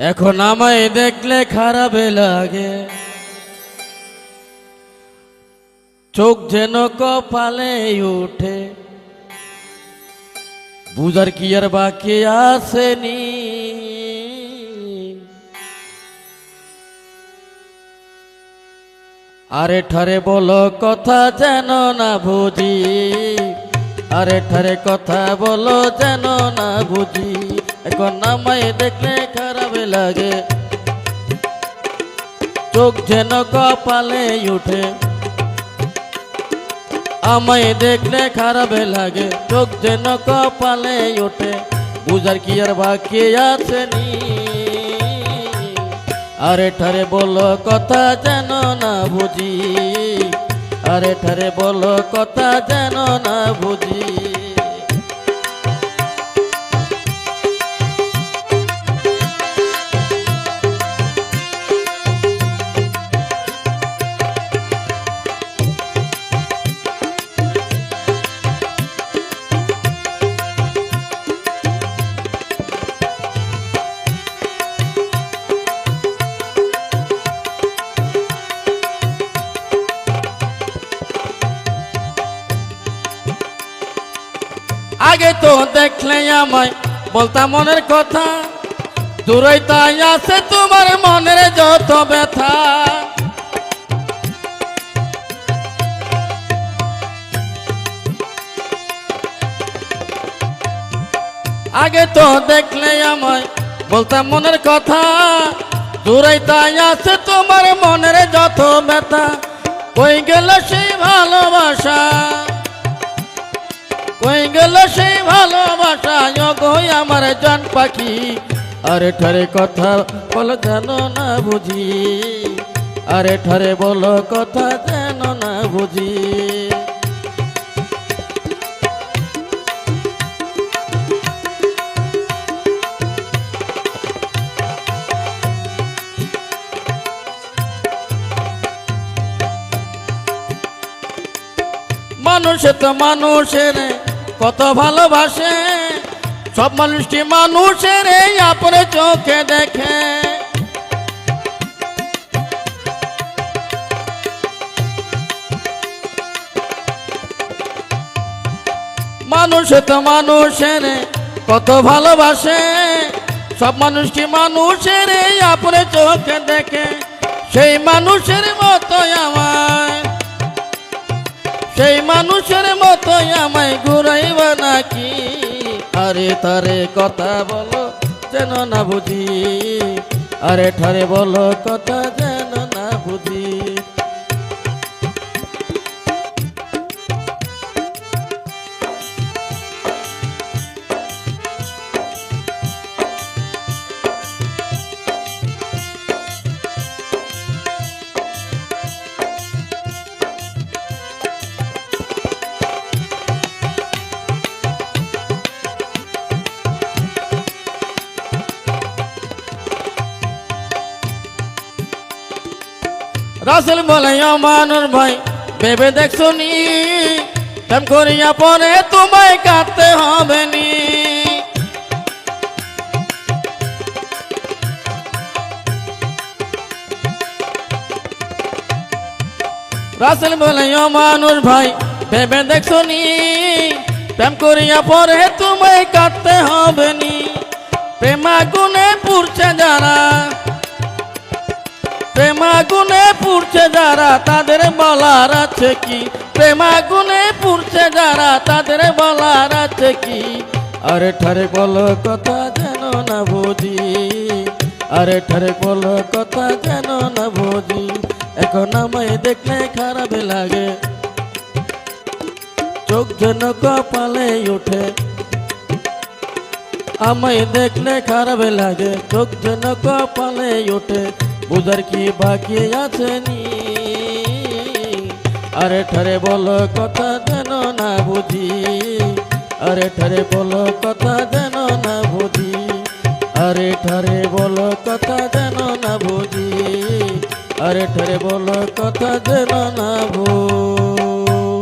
এখন আমায় দেখলে খারাপ লাগে, চোখ যেন কপালে উঠে, বুঝার কি আর বাকি আসেনি। আরে ঠারে বলো কথা যেন না বুঝি, আরে ঠারে কথা বলো যেন না বুঝি। এখন আমায় দেখলে খারাপ লাগে, চোখ যেন কপালে উঠে, আমায় দেখলে খারাপ লাগে, চোখ যেন কপালে ওঠে, বুঝার কি আর বাকি আসেনি। আরে ঠারে বলো কথা যেন না বুঝি, আরে ঠারে বলো কথা যেন না বুঝি। আগে তো দেখলে আমায় বলতাম মনের কথা, দূরে তাই আছে তোমার মনের যত ব্যথা। আগে তো দেখলে আমায় বলতাম মনের কথা, দূরে তাই আছে তোমার মনের যত ব্যথা। কই গেল সেই ভালোবাসা, কই গেল সেই ভালোবাসা, গো আমার জান পাখি। আরে ঠারে কথা বলো যেন না বুঝি, আরে ঠারে বলো কথা যেন না বুঝি। মানুষে তো মানুষের কত ভালোবাসে, সব মানুষটি মানুষের আপনে চোখে দেখে। মানুষে তো মানুষের কত ভালোবাসে, সব মানুষটি মানুষের আপনে চোখে দেখে। সেই মানুষের মতোই আমায়, সেই মানুষের মতোই আমায় ঘুরাইবা নাকি। আরে তারে কথা বলো যেন না বুঝি, আরে ঠারে বলো কথা যেন না বুঝি। রাসেল বলে মানুষ ভাই ভেবে দেখছো নি, প্রেম করিয়া পরে তোমায় কাঁদতে হবে নি। রাসেল বলে মানুষ ভাই ভেবে দেখছো নি, প্রেম করিয়া পরে তোমায় কাঁদতে হবে নি। প্রেমা গুনে পুরছে যারা, প্রেমাগুনে পুড়ছে যারা তাদের বলার আছে কি, প্রেমাগুনে পুড়ছে যারা তাদের বলার আছে কি। আরে ঠারে বলো কথা যেন না বুঝি, আরে ঠারে বলো কথা যেন না বুঝি। এখন আমায় দেখলে খারাপ লাগে, চোখ যেন কপালে ওঠে, আমায় দেখলে খারাপ লাগে, চোখ যেন কপালে ওঠে, বুঝার কি বাকি আসেনি। আরে ঠারে বলো কথা যেন না বুঝি, আরে ঠারে বলো কথা যেন না বুঝি, আরে ঠারে বলো কথা যেন না বুঝি, আরে ঠারে বলো কথা যেন না বুঝি।